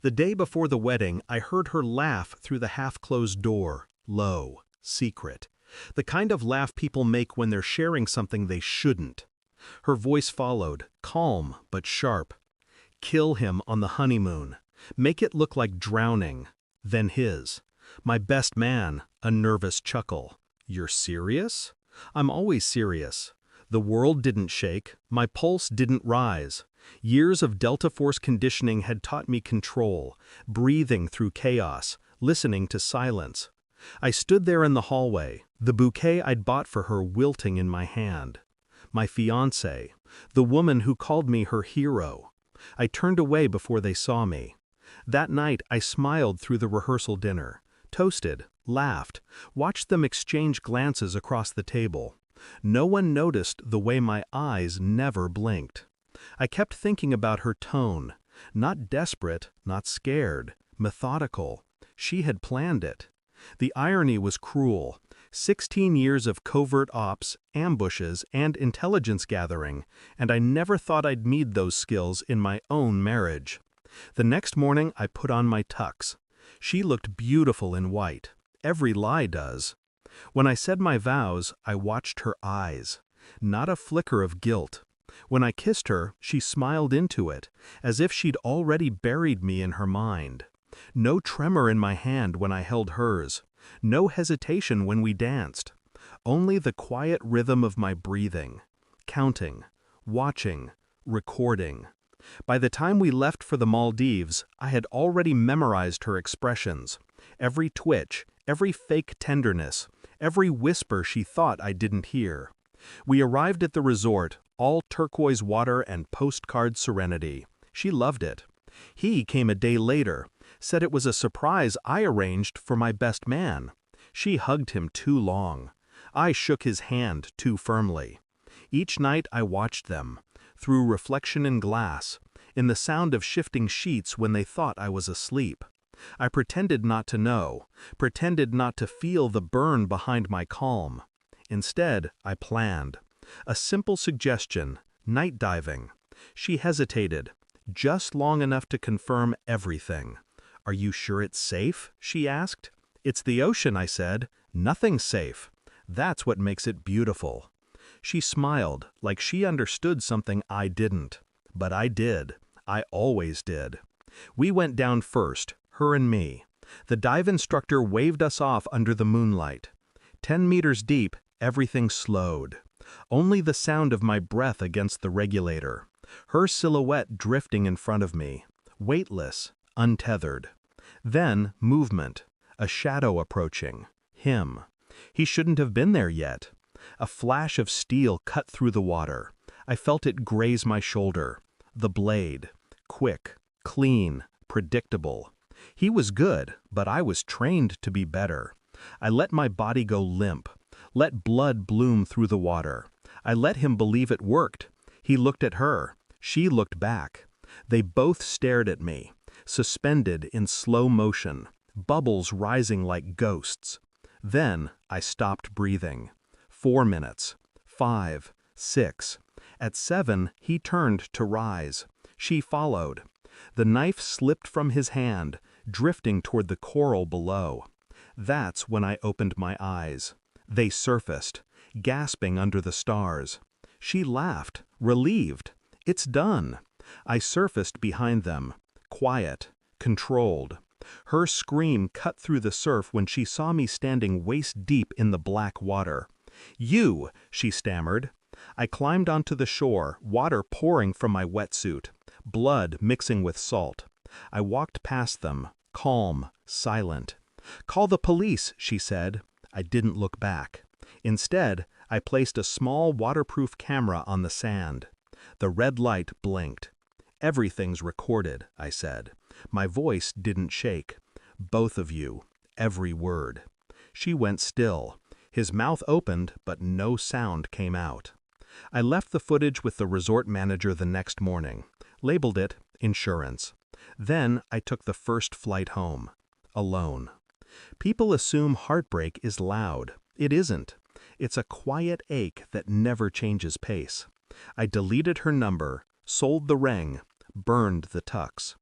The day before the wedding, I heard her laugh through the half-closed door, low, secret. The kind of laugh people make when they're sharing something they shouldn't. Her voice followed, calm but sharp. Kill him on the honeymoon. Make it look like drowning. Then his. My best man, a nervous chuckle. You're serious? I'm always serious. The world didn't shake, my pulse didn't rise. Years of Delta Force conditioning had taught me control, breathing through chaos, listening to silence. I stood there in the hallway, the bouquet I'd bought for her wilting in my hand. My fiancée, the woman who called me her hero. I turned away before they saw me. That night I smiled through the rehearsal dinner, toasted, laughed, watched them exchange glances across the table. No one noticed the way my eyes never blinked. I kept thinking about her tone, not desperate, not scared, methodical. She had planned it. The irony was cruel. 16 years of covert ops, ambushes, and intelligence gathering, and I never thought I'd need those skills in my own marriage. The next morning I put on my tux. She looked beautiful in white. Every lie does. When I said my vows, I watched her eyes. Not a flicker of guilt. When I kissed her, she smiled into it, as if she'd already buried me in her mind. No tremor in my hand when I held hers. No hesitation when we danced. Only the quiet rhythm of my breathing. Counting, watching, recording. By the time we left for the Maldives, I had already memorized her expressions. Every twitch, every fake tenderness, every whisper she thought I didn't hear. We arrived at the resort, all turquoise water and postcard serenity. She loved it. He came a day later, said it was a surprise I arranged for my best man. She hugged him too long. I shook his hand too firmly. Each night I watched them, through reflection in glass, in the sound of shifting sheets when they thought I was asleep. I pretended not to know, pretended not to feel the burn behind my calm. Instead, I planned. A simple suggestion, night diving. She hesitated, just long enough to confirm everything. "Are you sure it's safe?" she asked. "It's the ocean," I said. "Nothing's safe. That's what makes it beautiful." She smiled, like she understood something I didn't. But I did. I always did. We went down first, her and me. The dive instructor waved us off under the moonlight. 10 meters deep, everything slowed. Only the sound of my breath against the regulator. Her silhouette drifting in front of me. Weightless, untethered. Then, movement. A shadow approaching. Him. He shouldn't have been there yet. A flash of steel cut through the water. I felt it graze my shoulder. The blade. Quick, clean, predictable. He was good, but I was trained to be better. I let my body go limp. Let blood bloom through the water. I let him believe it worked. He looked at her. She looked back. They both stared at me, suspended in slow motion, bubbles rising like ghosts. Then I stopped breathing. 4 minutes. 5. 6. At 7, he turned to rise. She followed. The knife slipped from his hand, drifting toward the coral below. That's when I opened my eyes. They surfaced, gasping under the stars. She laughed, relieved. "It's done." I surfaced behind them, quiet, controlled. Her scream cut through the surf when she saw me standing waist-deep in the black water. "You!" she stammered. I climbed onto the shore, water pouring from my wetsuit, blood mixing with salt. I walked past them, calm, silent. "Call the police," she said. I didn't look back. Instead, I placed a small waterproof camera on the sand. The red light blinked. "Everything's recorded," I said. My voice didn't shake. "Both of you. Every word." She went still. His mouth opened, but no sound came out. I left the footage with the resort manager the next morning. Labeled it insurance. Then I took the first flight home. Alone. People assume heartbreak is loud. It isn't. It's a quiet ache that never changes pace. I deleted her number, sold the ring, burned the tux.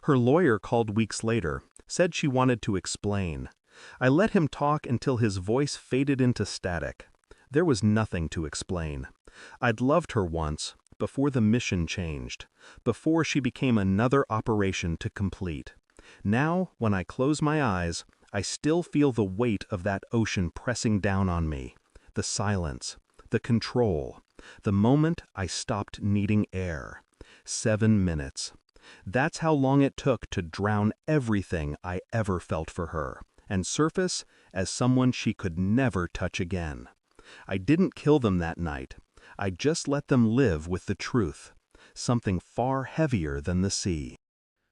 Her lawyer called weeks later, said she wanted to explain. I let him talk until his voice faded into static. There was nothing to explain. I'd loved her once, before the mission changed, before she became another operation to complete. Now, when I close my eyes, I still feel the weight of that ocean pressing down on me. The silence, the control, the moment I stopped needing air. 7 minutes. That's how long it took to drown everything I ever felt for her, and surface as someone she could never touch again. I didn't kill them that night. I just let them live with the truth, something far heavier than the sea.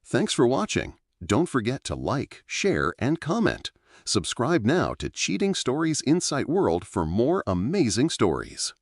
Thanks for watching. Don't forget to like, share, and comment. Subscribe now to Cheating Stories Insight World for more amazing stories.